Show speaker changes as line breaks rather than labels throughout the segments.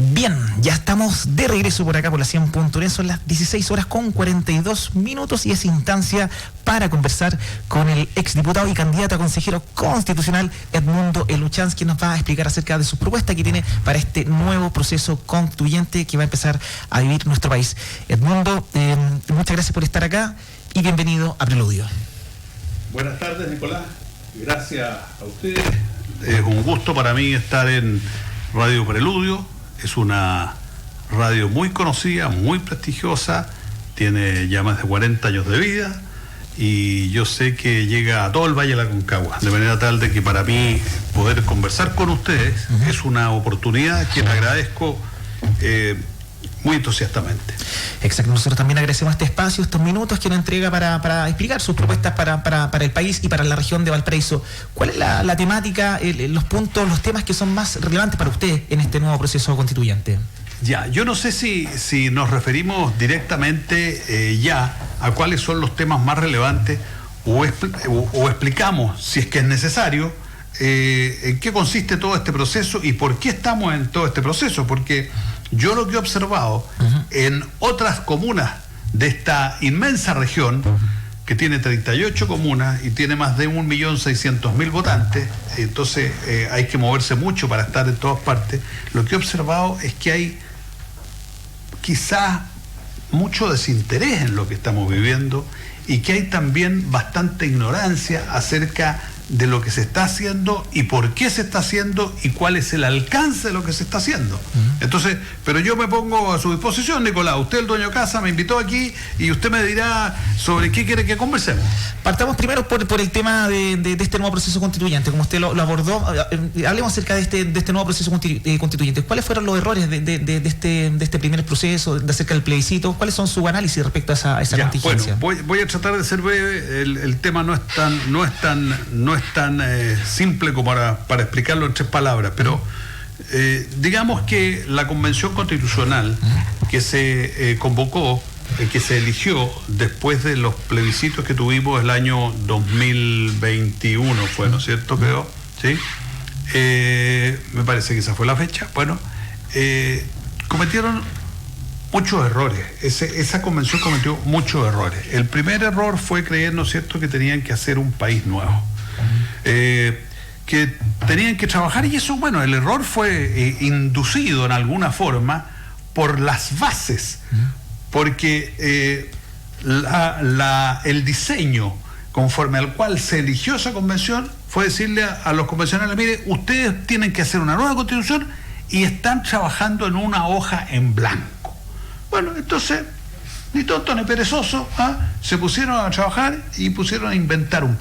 Bien, ya estamos de regreso por acá por la 100.net, son las 16 horas con 42 minutos y es instancia para conversar con el exdiputado y candidato a consejero constitucional Edmundo Eluchans, quien nos va a explicar acerca de sus propuestas que tiene para este nuevo proceso constituyente que va a empezar a vivir nuestro país. Edmundo, muchas gracias por estar acá y bienvenido a Preludio.
Buenas tardes, Nicolás. Gracias a ustedes. Es un gusto para mí estar en Radio Preludio. Es una radio muy conocida, muy prestigiosa, tiene ya más de 40 años de vida y yo sé que llega a todo el Valle de la Aconcagua, de manera tal de que para mí poder conversar con ustedes es una oportunidad que le agradezco muy entusiastamente.
Exacto, nosotros también agradecemos este espacio, estos minutos que nos entrega para explicar sus propuestas para el país y para la región de Valparaíso. ¿Cuál es la temática, los puntos, los temas que son más relevantes para usted en este nuevo proceso constituyente?
Ya, yo no sé si nos referimos directamente ya a cuáles son los temas más relevantes o explicamos, si es que es necesario, en qué consiste todo este proceso y por qué estamos en todo este proceso, porque yo lo que he observado en otras comunas de esta inmensa región, que tiene 38 comunas y tiene más de 1.600.000 votantes, entonces hay que moverse mucho para estar en todas partes. Lo que he observado es que hay quizás mucho desinterés en lo que estamos viviendo y que hay también bastante ignorancia acerca de lo que se está haciendo y por qué se está haciendo y cuál es el alcance de lo que se está haciendo. Entonces, pero yo me pongo a su disposición, Nicolás. Usted, el dueño de casa, me invitó aquí y usted me dirá sobre qué quiere que conversemos.
Partamos primero por el tema de este nuevo proceso constituyente, como usted lo abordó. Hablemos acerca de este nuevo proceso constituyente. ¿Cuáles fueron los errores de este primer proceso, acerca del plebiscito? ¿Cuáles son su análisis respecto a esa contingencia?
Bueno, voy a tratar de ser breve. El tema no es tan simple como para explicarlo en 3 palabras, pero digamos que la Convención Constitucional que se convocó, que se eligió después de los plebiscitos que tuvimos el año 2021, fue, ¿no es cierto? Creo, ¿sí? Me parece que esa fue la fecha. Bueno, cometieron muchos errores. Esa convención cometió muchos errores. El primer error fue creer, ¿no es cierto?, que tenían que hacer un país nuevo. Que tenían que trabajar, y eso, bueno, el error fue inducido en alguna forma por las bases, porque el diseño conforme al cual se eligió esa convención fue decirle a los convencionales: mire, ustedes tienen que hacer una nueva constitución y están trabajando en una hoja en blanco. Bueno, entonces, ni tonto ni perezoso, se pusieron a trabajar y pusieron a inventar un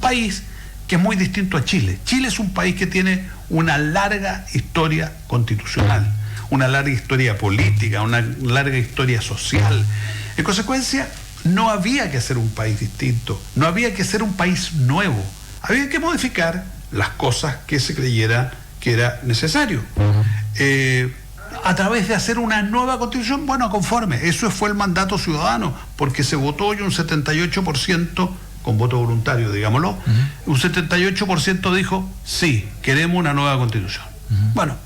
país que es muy distinto a Chile. Chile es un país que tiene una larga historia constitucional, una larga historia política, una larga historia social. En consecuencia, no había que hacer un país distinto, no había que hacer un país nuevo, había que modificar las cosas que se creyera que era necesario. A través de hacer una nueva constitución, bueno, conforme. Eso fue el mandato ciudadano, porque se votó y un 78%, con voto voluntario, digámoslo, un 78% dijo, sí, queremos una nueva constitución. Bueno,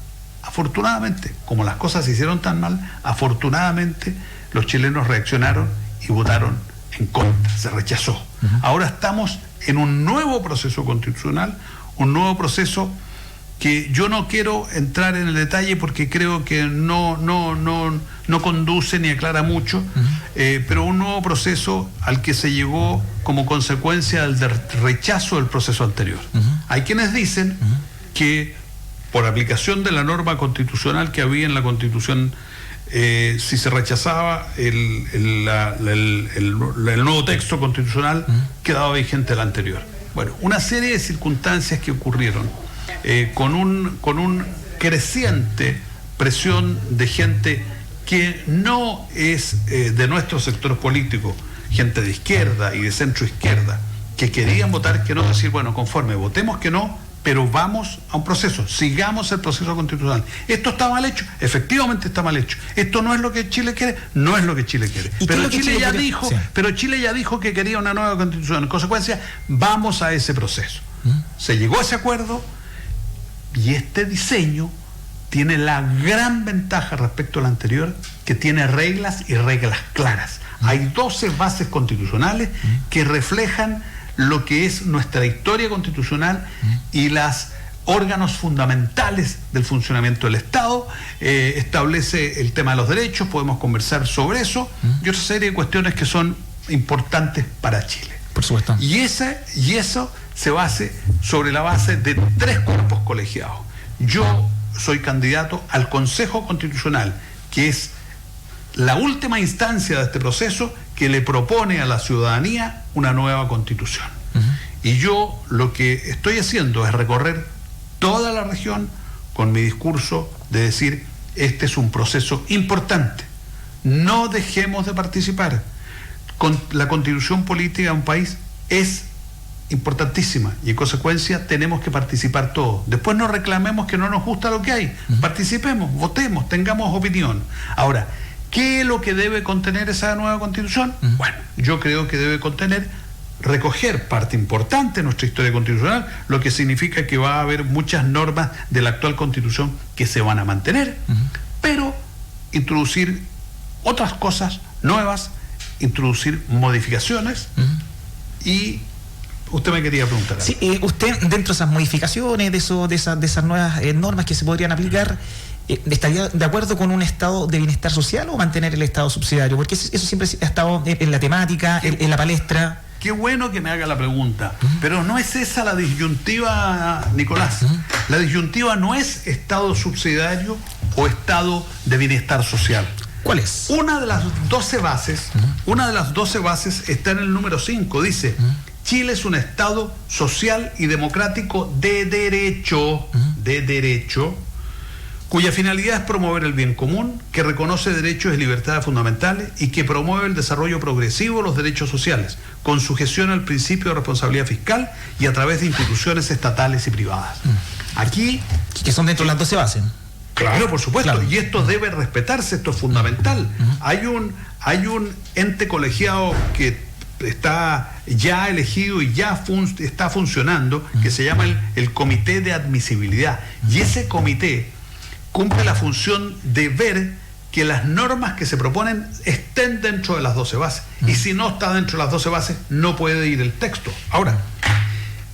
afortunadamente, como las cosas se hicieron tan mal, afortunadamente los chilenos reaccionaron y votaron en contra, se rechazó. Ahora estamos en un nuevo proceso constitucional, un nuevo proceso que yo no quiero entrar en el detalle porque creo que no conduce ni aclara mucho, pero un nuevo proceso al que se llegó como consecuencia del rechazo del proceso anterior. Hay quienes dicen que por aplicación de la norma constitucional que había en la Constitución, si se rechazaba el nuevo texto constitucional, quedaba vigente el anterior. Bueno, una serie de circunstancias que ocurrieron con un creciente presión de gente que no es de nuestro sector político, gente de izquierda y de centro izquierda, que querían votar que no, decir, bueno, conforme, votemos que no, pero vamos a un proceso, sigamos el proceso constitucional. ¿Esto está mal hecho? Efectivamente está mal hecho. ¿Esto no es lo que Chile quiere? No es lo que Chile quiere. Pero Chile ya dijo que quería una nueva constitución. En consecuencia, vamos a ese proceso. Se llegó a ese acuerdo y este diseño tiene la gran ventaja respecto a la anterior, que tiene reglas y reglas claras. Hay 12 bases constitucionales que reflejan lo que es nuestra historia constitucional y los órganos fundamentales del funcionamiento del Estado. Establece el tema de los derechos, podemos conversar sobre eso, y otra serie de cuestiones que son importantes para Chile.
Por supuesto.
Y eso se base sobre la base de 3 cuerpos colegiados. Yo soy candidato al Consejo Constitucional, que es la última instancia de este proceso que le propone a la ciudadanía una nueva constitución. Y yo lo que estoy haciendo es recorrer toda la región con mi discurso de decir, este es un proceso importante, no dejemos de participar. La constitución política de un país es importantísima y en consecuencia tenemos que participar todos. Después no reclamemos que no nos gusta lo que hay, participemos, votemos, tengamos opinión. Ahora, ¿qué es lo que debe contener esa nueva constitución? Bueno, yo creo que debe recoger parte importante de nuestra historia constitucional, lo que significa que va a haber muchas normas de la actual constitución que se van a mantener, pero introducir otras cosas nuevas, introducir modificaciones. Y usted me quería preguntar algo.
Sí, usted, dentro de esas modificaciones, de esas nuevas normas que se podrían aplicar, ¿estaría de acuerdo con un estado de bienestar social o mantener el estado subsidiario? Porque eso siempre ha estado en la temática, en la palestra.
Qué bueno que me haga la pregunta, pero no es esa la disyuntiva, Nicolás. La disyuntiva no es estado subsidiario o estado de bienestar social.
¿Cuál es?
Una de las 12 bases está en el número 5, dice: Chile es un estado social y democrático de derecho, cuya finalidad es promover el bien común, que reconoce derechos y libertades fundamentales y que promueve el desarrollo progresivo de los derechos sociales, con sujeción al principio de responsabilidad fiscal y a través de instituciones estatales y privadas. Aquí...
Que son dentro de las 12 bases.
Claro, por supuesto,
claro.
Y esto debe respetarse, esto es fundamental. Hay un ente colegiado que está ya elegido y ya está funcionando, que se llama el Comité de Admisibilidad. Y ese comité cumple la función de ver que las normas que se proponen estén dentro de las 12 bases. Y si no está dentro de las 12 bases, no puede ir el texto. Ahora,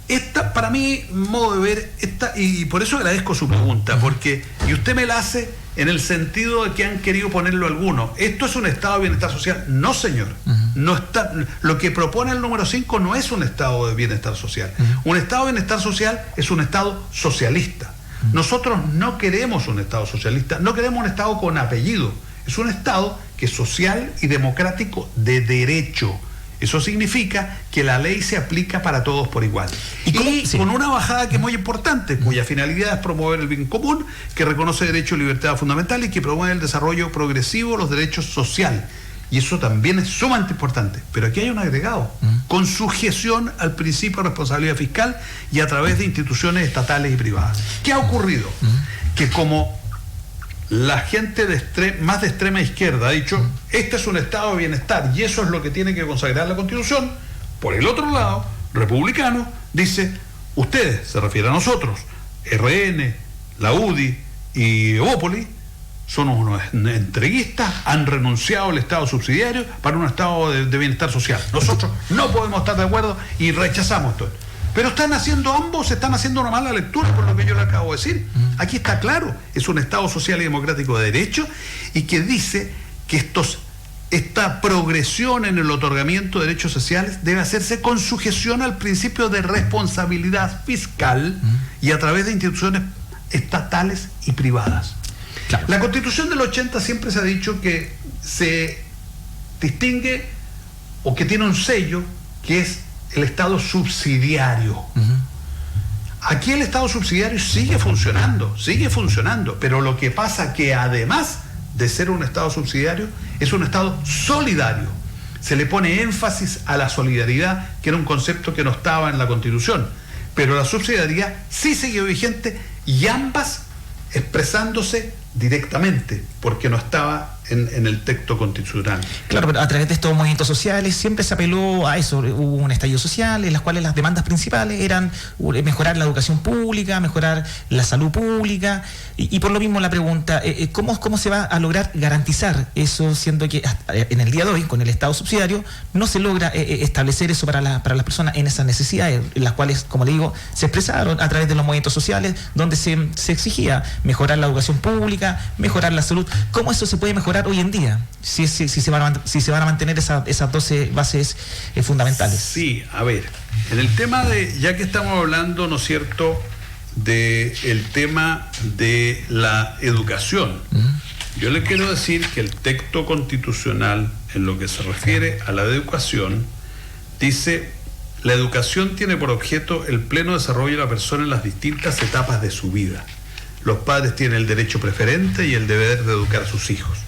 esta, para mí, modo de ver, y por eso agradezco su pregunta, porque, y usted me la hace en el sentido de que han querido ponerlo algunos. ¿Esto es un estado de bienestar social? No, señor. No está, lo que propone el número 5 no es un estado de bienestar social. Un estado de bienestar social es un estado socialista. Nosotros no queremos un estado socialista, no queremos un estado con apellido. Es un estado que es social y democrático de derecho. Eso significa que la ley se aplica para todos por igual. Y con una bajada que es muy importante, cuya finalidad es promover el bien común, que reconoce derechos y libertades fundamentales y que promueve el desarrollo progresivo de los derechos sociales. Y eso también es sumamente importante. Pero aquí hay un agregado, con sujeción al principio de responsabilidad fiscal y a través de instituciones estatales y privadas. ¿Qué ha ocurrido? Que como la gente más de extrema izquierda ha dicho, este es un estado de bienestar y eso es lo que tiene que consagrar la Constitución, por el otro lado, republicano dice, ustedes, se refiere a nosotros, RN, la UDI y Evópolis, son unos entreguistas, han renunciado al estado subsidiario para un estado de bienestar social. Nosotros no podemos estar de acuerdo y rechazamos esto. Pero ambos están haciendo una mala lectura por lo que yo le acabo de decir. Aquí está claro, es un estado social y democrático de derecho y que dice que esta progresión en el otorgamiento de derechos sociales debe hacerse con sujeción al principio de responsabilidad fiscal y a través de instituciones estatales y privadas. Claro. La Constitución del 80 siempre se ha dicho que se distingue o que tiene un sello que es el Estado subsidiario. Aquí el Estado subsidiario sigue funcionando, pero lo que pasa que además de ser un Estado subsidiario, es un Estado solidario. Se le pone énfasis a la solidaridad, que era un concepto que no estaba en la Constitución, pero la subsidiariedad sí sigue vigente y ambas expresándose directamente, porque no estaba en el texto constitucional.
Claro, pero a través de estos movimientos sociales siempre se apeló a eso. Hubo un estallido social en las cuales las demandas principales eran mejorar la educación pública, mejorar la salud pública, y por lo mismo la pregunta, ¿cómo se va a lograr garantizar eso, siendo que en el día de hoy, con el Estado subsidiario, no se logra establecer eso para las personas en esas necesidades, en las cuales, como le digo, se expresaron a través de los movimientos sociales, donde se exigía mejorar la educación pública, mejorar la salud? ¿Cómo eso se puede mejorar hoy en día, si se van a mantener esas 12 bases fundamentales?
Sí, a ver, en el tema ya que estamos hablando, ¿no es cierto?, del tema de la educación, yo le quiero decir que el texto constitucional, en lo que se refiere a la educación, dice: la educación tiene por objeto el pleno desarrollo de la persona en las distintas etapas de su vida. Los padres tienen el derecho preferente y el deber de educar a sus hijos.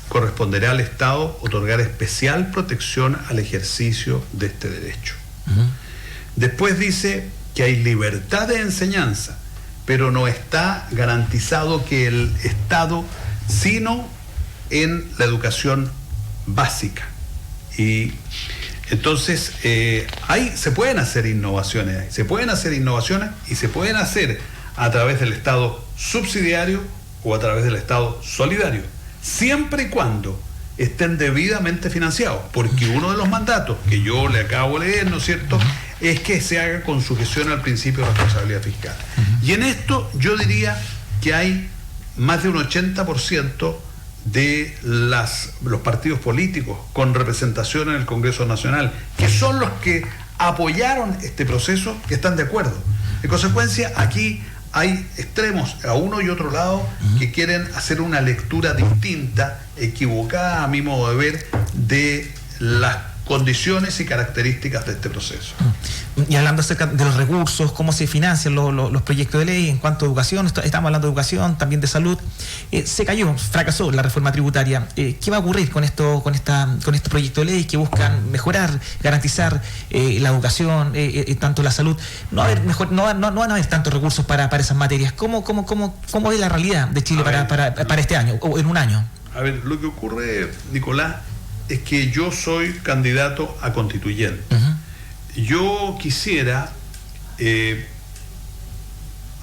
Corresponderá al Estado otorgar especial protección al ejercicio de este derecho. Después dice que hay libertad de enseñanza, pero no está garantizado que el Estado, sino en la educación básica. Y entonces se pueden hacer innovaciones, y se pueden hacer a través del Estado subsidiario o a través del Estado solidario, siempre y cuando estén debidamente financiados, porque uno de los mandatos que yo le acabo de leer, ¿no es cierto?, es que se haga con sujeción al principio de responsabilidad fiscal. Y en esto yo diría que hay más de un 80% de los partidos políticos con representación en el Congreso Nacional, que son los que apoyaron este proceso, que están de acuerdo. En consecuencia, aquí hay extremos a uno y otro lado que quieren hacer una lectura distinta, equivocada a mi modo de ver, de las condiciones y características de este proceso.
Y hablando acerca de los recursos, cómo se financian los proyectos de ley en cuanto a educación, estamos hablando de educación, también de salud, fracasó la reforma tributaria. ¿Qué va a ocurrir con estos proyectos de ley que buscan mejorar, garantizar la educación, tanto la salud? No van a haber tantos recursos para esas materias. ¿Cómo es la realidad de Chile para este año, o en un año?
A ver, lo que ocurre, Nicolás, es que yo soy candidato a constituyente. Yo quisiera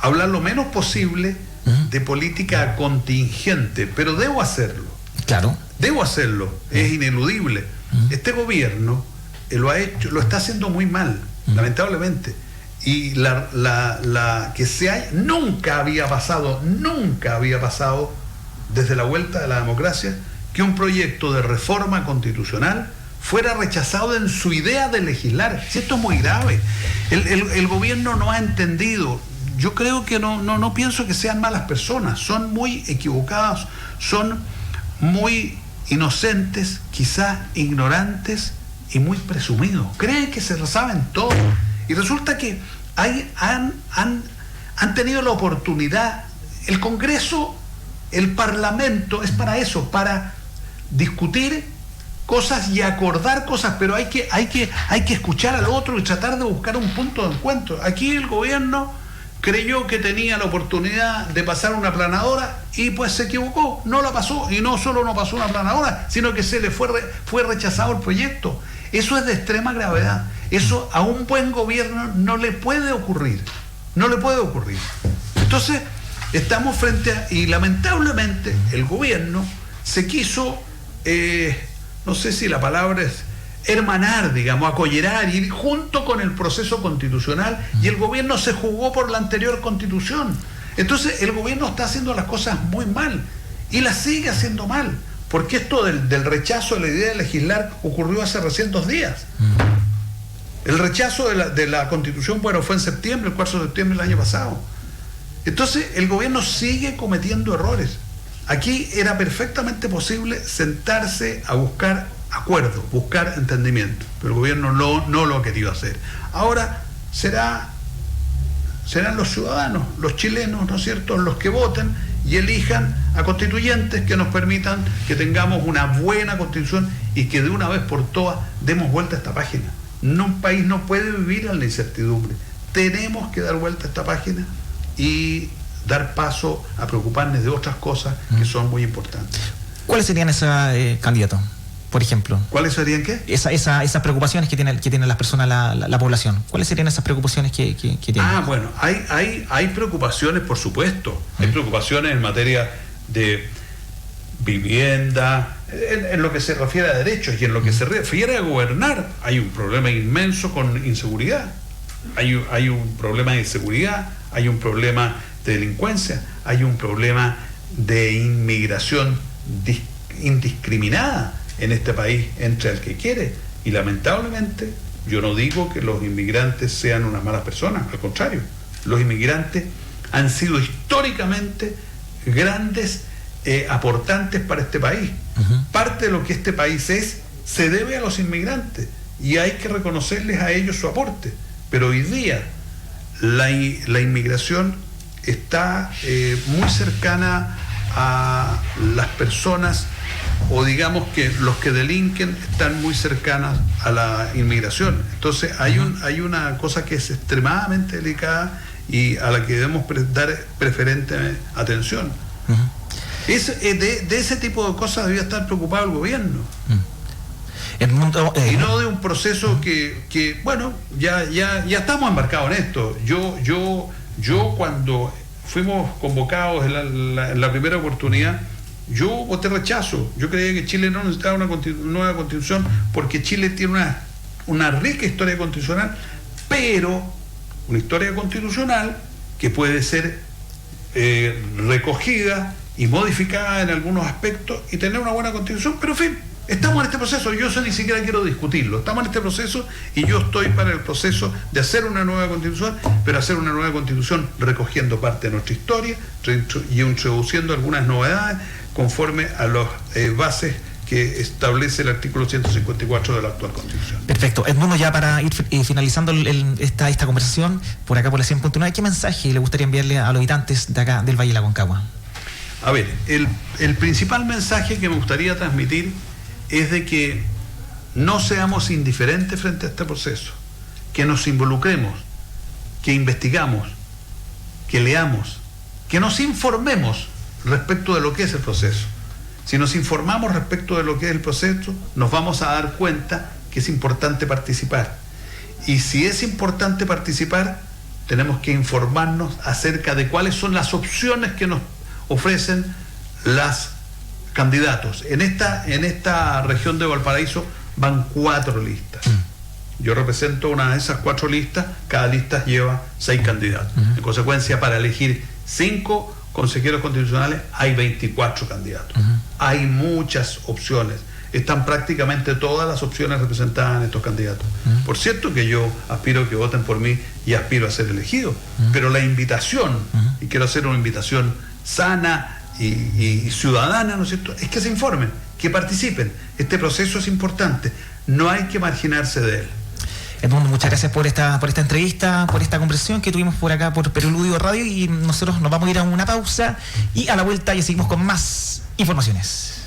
hablar lo menos posible de política contingente, pero debo hacerlo.
Claro.
Debo hacerlo, es ineludible. Este gobierno lo está haciendo muy mal, lamentablemente. Y nunca había pasado desde la vuelta de la democracia que un proyecto de reforma constitucional fuera rechazado en su idea de legislar. Si esto es muy grave. El gobierno no ha entendido. Yo creo que no pienso que sean malas personas. Son muy equivocados, son muy inocentes, quizás ignorantes y muy presumidos. Creen que se lo saben todo. Y resulta que han tenido la oportunidad. El Congreso, el Parlamento es para eso, para discutir cosas y acordar cosas, pero hay que escuchar al otro y tratar de buscar un punto de encuentro. Aquí el gobierno creyó que tenía la oportunidad de pasar una aplanadora y pues se equivocó, no la pasó, y no solo no pasó una aplanadora, sino que se le fue rechazado el proyecto. Eso es de extrema gravedad. Eso a un buen gobierno no le puede ocurrir. Entonces, estamos y lamentablemente el gobierno se quiso, no sé si la palabra es hermanar, digamos, acollerar, ir junto con el proceso constitucional, y el gobierno se jugó por la anterior constitución. Entonces el gobierno está haciendo las cosas muy mal y las sigue haciendo mal, porque esto del rechazo de la idea de legislar ocurrió hace recién 2 días. El rechazo de la constitución, bueno, fue en septiembre, el 4 de septiembre del año pasado. Entonces el gobierno sigue cometiendo errores. Aquí era perfectamente posible sentarse a buscar acuerdo, buscar entendimiento, pero el gobierno no lo ha querido hacer. Ahora serán los ciudadanos, los chilenos, ¿no es cierto?, los que voten y elijan a constituyentes que nos permitan que tengamos una buena constitución y que de una vez por todas demos vuelta a esta página. Un país no puede vivir en la incertidumbre. Tenemos que dar vuelta a esta página y dar paso a preocuparnos de otras cosas que son muy importantes.
¿Cuáles serían esas, candidatos, por ejemplo?
¿Cuáles serían qué?
Esas preocupaciones que tienen las personas, la población. ¿Cuáles serían esas preocupaciones que tienen?
Bueno, hay preocupaciones, por supuesto. Hay preocupaciones en materia de vivienda, en lo que se refiere a derechos, y en lo que se refiere a gobernar. Hay un problema inmenso con inseguridad. Hay un problema de inseguridad, hay un problema de delincuencia, hay un problema de inmigración indiscriminada en este país entre el que quiere. Y lamentablemente, yo no digo que los inmigrantes sean unas malas personas, al contrario, los inmigrantes han sido históricamente grandes aportantes para este país. Parte de lo que este país se debe a los inmigrantes, y hay que reconocerles a ellos su aporte. Pero hoy día la inmigración está muy cercana a las personas, o digamos que los que delinquen están muy cercanas a la inmigración. Entonces hay una cosa que es extremadamente delicada y a la que debemos dar preferente atención. De ese tipo de cosas debía estar preocupado el gobierno.
El mundo,
y no de un proceso que bueno, ya estamos embarcados en esto. Yo cuando fuimos convocados en la primera oportunidad, yo voté rechazo. Yo creía que Chile no necesitaba una nueva constitución, porque Chile tiene una rica historia constitucional, pero una historia constitucional que puede ser recogida y modificada en algunos aspectos y tener una buena constitución. Pero en fin, estamos en este proceso. Yo eso ni siquiera quiero discutirlo. Estamos en este proceso y yo estoy para el proceso de hacer una nueva constitución, pero hacer una nueva constitución recogiendo parte de nuestra historia y introduciendo algunas novedades conforme a las bases que establece el artículo 154 de la actual Constitución.
Perfecto. Edmundo, ya para ir finalizando esta conversación, por acá por la 100.9, ¿qué mensaje le gustaría enviarle a los habitantes de acá del Valle de la Aconcagua?
A ver, el principal mensaje que me gustaría transmitir es de que no seamos indiferentes frente a este proceso, que nos involucremos, que investigamos, que leamos, que nos informemos respecto de lo que es el proceso. Si nos informamos respecto de lo que es el proceso, nos vamos a dar cuenta que es importante participar. Y si es importante participar, tenemos que informarnos acerca de cuáles son las opciones que nos ofrecen los candidatos. En esta región de Valparaíso van 4 listas. Yo represento una de esas 4 listas. Cada lista lleva 6 candidatos. En consecuencia, para elegir 5 consejeros constitucionales hay 24 candidatos. Hay muchas opciones. Están prácticamente todas las opciones representadas en estos candidatos. Por cierto que yo aspiro a que voten por mí y aspiro a ser elegido. Pero la invitación, y quiero hacer una invitación sana y ciudadana, ¿no es cierto?, es que se informen, que participen. Este proceso es importante. No hay que marginarse de él.
Edmundo, muchas gracias por esta entrevista, por esta conversación que tuvimos por acá por Preludio Radio, y nosotros nos vamos a ir a una pausa y a la vuelta ya seguimos con más informaciones.